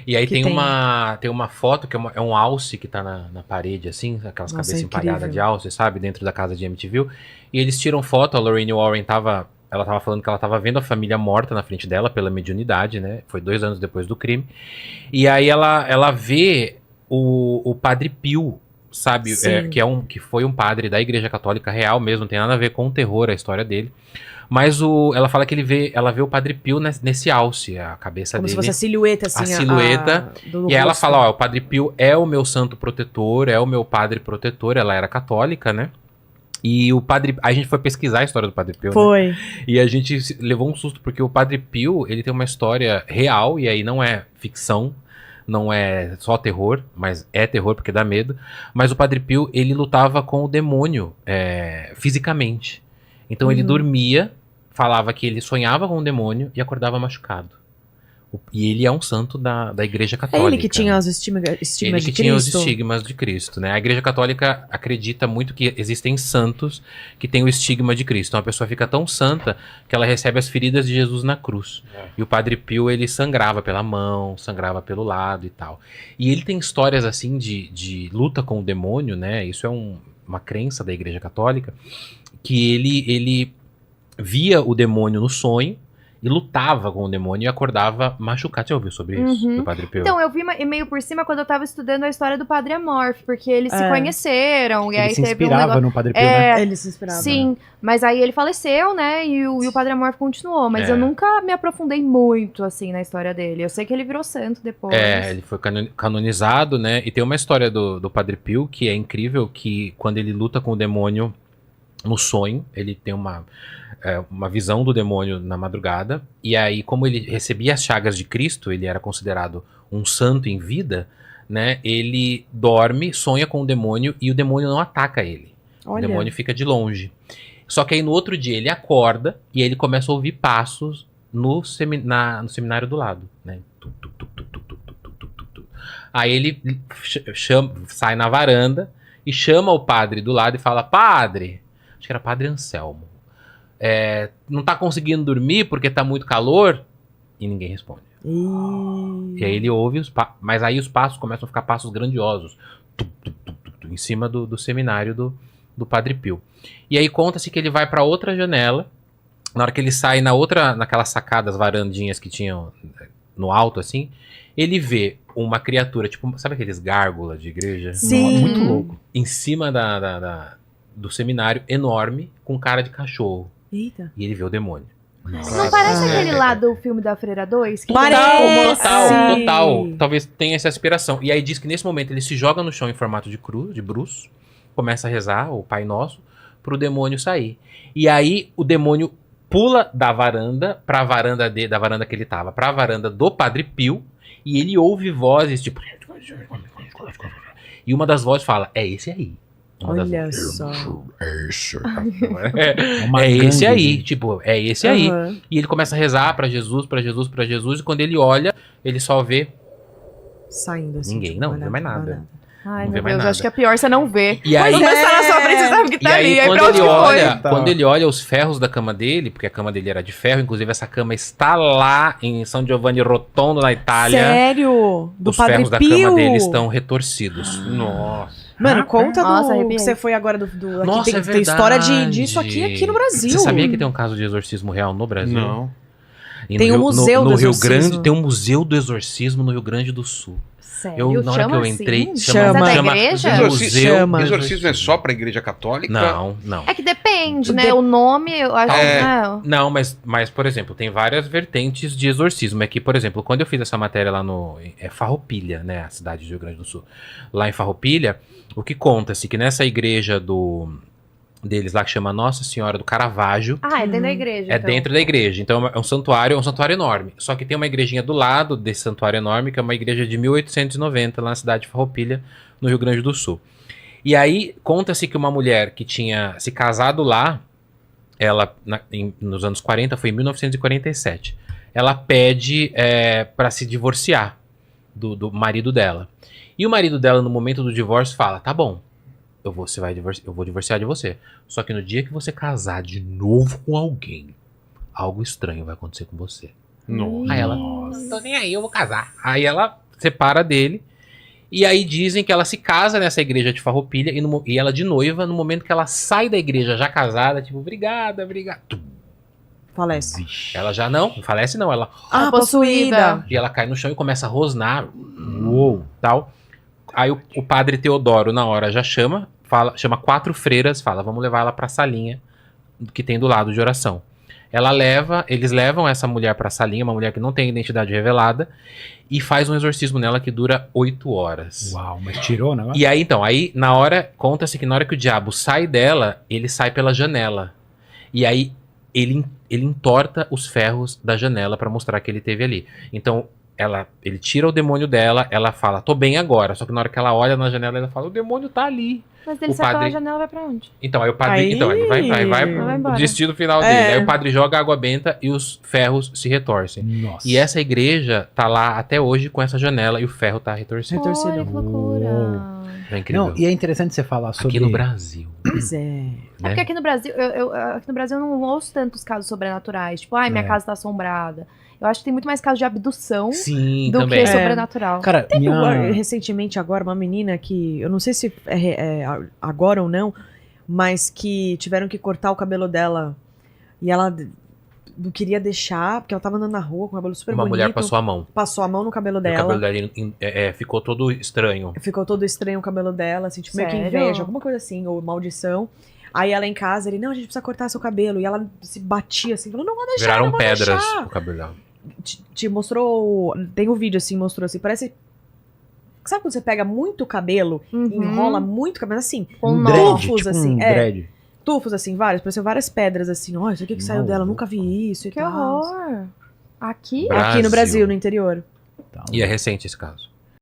E aí Que tem uma foto que é um alce que tá na parede, assim, aquelas Nossa, cabeças incrível. empalhadas de alce, sabe? Dentro da casa de Amityville. E eles tiram foto, a Lorraine Warren ela tava falando que ela tava vendo a família morta na frente dela pela mediunidade, né? Foi 2 anos depois do crime. E aí ela vê o Padre Pio, sabe? Sim. Que foi um padre da Igreja Católica real mesmo, não tem nada a ver com o terror, a história dele. Mas ela fala que ela vê o Padre Pio nesse alce, a cabeça Como dele. se fosse a silhueta, assim. A silhueta. Do E aí ela rosto. fala, ó, o Padre Pio é o meu santo protetor, é o meu padre protetor. Ela era católica, né? E o Padre... A gente foi pesquisar a história do Padre Pio, né? Foi. E a gente levou um susto, porque o Padre Pio, ele tem uma história real, e aí não é ficção, não é só terror, mas é terror porque dá medo. Mas o Padre Pio, ele lutava com o demônio fisicamente. Então ele dormia, falava que ele sonhava com o demônio e acordava machucado. E ele é um santo da Igreja É Católica. ele que tinha os estigmas Ele de que tinha os Cristo. estigmas de Cristo, né? A Igreja Católica acredita muito que existem santos que têm o estigma de Cristo. Então a pessoa fica tão santa que ela recebe as feridas de Jesus na cruz. E o Padre Pio, ele sangrava pela mão, sangrava pelo lado e tal. E ele tem histórias assim de luta com o demônio, né? Isso é uma crença da Igreja Católica, que ele via o demônio no sonho e lutava com o demônio e acordava machucado. Você ouviu sobre isso, do Padre Pio? Então, eu vi meio por cima quando eu tava estudando a história do Padre Amorf, porque eles se conheceram, e Ele aí se teve um inspirava negócio... no Padre Pio, né? Ele se inspirava. Sim, mas aí ele faleceu, né, e o Padre Amorf continuou, mas É. eu nunca me aprofundei muito, assim, na história dele. Eu sei que ele virou santo depois. Ele foi canonizado, né? E tem uma história do Padre Pio que é incrível, que quando ele luta com o demônio no sonho, ele tem uma visão do demônio na madrugada, e aí, como ele recebia as chagas de Cristo, ele era considerado um santo em vida, né? Ele dorme, sonha com o demônio, e o demônio não ataca ele. Olha. O demônio fica de longe. Só que aí no outro dia ele acorda e ele começa a ouvir passos no seminário do lado, né? Aí ele sai na varanda e chama o padre do lado e fala: Padre, acho que era Padre Anselmo, não tá conseguindo dormir porque tá muito calor? E ninguém responde. E aí ele ouve mas aí os passos começam a ficar passos grandiosos em cima do seminário do Padre Pio. E aí conta-se que ele vai pra outra janela. Na hora que ele sai naquelas sacadas, varandinhas que tinham no alto, assim, ele vê uma criatura, tipo, sabe aqueles gárgulas de igreja? Sim. Muito louco. Em cima do seminário, enorme, com cara de cachorro. Eita. E ele vê o demônio. Não parece aquele lá do filme da Freira 2? Que Parece. Total. Talvez tenha essa aspiração. E aí diz que nesse momento ele se joga no chão em formato de cruz, de bruço, começa a rezar o Pai Nosso pro demônio sair. E aí o demônio pula da varanda pra varanda da varanda que ele tava, pra varanda do Padre Pio, e ele ouve vozes tipo... E uma das vozes fala: é esse aí. Olha só. É esse gangue, aí, né? tipo, é esse aí. Aham. E ele começa a rezar pra Jesus, pra Jesus, pra Jesus, e quando ele olha, ele só vê Saindo assim. ninguém, tipo, não vê mais nada. Ai, Não vê meu mais Deus, nada. acho que é pior você não ver. E aí, Quando tá na sua frente, você sabe que e tá ali. aí Aí quando pra onde ele que olha, foi? Tá. quando ele olha os ferros da cama dele, porque a cama dele era de ferro, inclusive essa cama está lá em São Giovanni Rotondo, na Itália. Sério? Do Os Padre ferros da Pio? cama dele estão retorcidos. Nossa. Mano, conta Nossa, do arrepiei. que você foi agora aqui Nossa, tem, é tem história verdade. disso aqui no Brasil. Você sabia que tem um caso de exorcismo real no Brasil? Não. E Tem no um museu no do Rio exorcismo. Grande, tem um museu do exorcismo no Rio Grande do Sul. Sério? Na hora que Chama eu assim? entrei, Chama. Mas é da igreja? Museu Chama. do Exorcismo é só pra igreja católica? Não. É que depende, né? O nome, eu acho que Não, mas, por exemplo, tem várias vertentes de exorcismo. É que, por exemplo, quando eu fiz essa matéria lá no Farroupilha, né, a cidade do Rio Grande do Sul, lá em Farroupilha, o que conta-se que nessa igreja deles lá, que chama Nossa Senhora do Caravaggio, é dentro da igreja. é então. dentro da igreja. Então é um santuário enorme. Só que tem uma igrejinha do lado desse santuário enorme, que é uma igreja de 1890, lá na cidade de Farroupilha, no Rio Grande do Sul. E aí, conta-se que uma mulher que tinha se casado lá, ela, nos anos 40, foi em 1947, ela pede para se divorciar do marido dela. E o marido dela, no momento do divórcio, fala: tá bom, eu vou divorciar de você. Só que no dia que você casar de novo com alguém, algo estranho vai acontecer com você. Nossa. Aí ela, não tô nem aí, eu vou casar. Aí ela separa dele. E aí dizem que ela se casa nessa igreja de Farroupilha e ela de noiva, no momento que ela sai da igreja já casada, tipo, obrigada. Falece. Ela já não falece não, ela... Ah, possuída. possuída. E ela cai no chão e começa a rosnar. Uou, tal. Aí o padre Teodoro, na hora, já chama 4 freiras, fala, vamos levar ela pra salinha que tem do lado de oração. Eles levam essa mulher pra salinha, uma mulher que não tem identidade revelada, e faz um exorcismo nela que dura 8 horas. Uau, mas tirou, né? E aí, então, na hora, conta-se que na hora que o diabo sai dela, ele sai pela janela. E aí, ele entorta os ferros da janela pra mostrar que ele teve ali. Então, ele tira o demônio dela, ela fala, tô bem agora. Só que na hora que ela olha na janela, ela fala, o demônio tá ali. Mas ele O sai pela padre- janela, vai pra onde? Então, aí o padre. Aí- Então, ele vai Vai o embora. destino final dele. Aí o padre joga água benta e os ferros se retorcem. Nossa. E essa igreja tá lá até hoje com essa janela e o ferro tá retorcido. Retorcido. Olha que loucura. É incrível. Não, e é interessante você falar sobre... Aqui no Brasil. Pois é. Né? É porque aqui no Brasil, aqui no Brasil eu não ouço tantos casos sobrenaturais. Tipo, minha É. casa tá assombrada. Eu acho que tem muito mais casos de abdução Sim, do também. que sobrenatural. Cara, Recentemente agora, uma menina que, eu não sei se é agora ou não, mas que tiveram que cortar o cabelo dela e ela não queria deixar, porque ela tava andando na rua com o cabelo super Uma bonito. mulher passou a mão. Passou a mão no cabelo E o dela. cabelo dela ficou todo estranho. Ficou todo estranho o cabelo dela, assim, tipo, meio que Sério? inveja, alguma coisa assim, ou maldição. Aí ela em casa, ele, não, a gente precisa cortar seu cabelo. E ela se batia assim, falou, não vou deixar, Viraram não vou pedras deixar. o cabelo dela. Te mostrou, tem um vídeo assim, mostrou assim, parece... Sabe quando você pega muito cabelo, Uhum. enrola muito cabelo, assim, Com um nó. dread, tufos, tipo assim, um é. dread. tufos, assim, vários, pareceu várias pedras, assim, ó, isso aqui que saiu dela, Maluco. nunca vi isso e Que tal. horror. Aqui? Bra- Aqui no Brasil. Brasil, no interior. Tá. E é recente esse caso.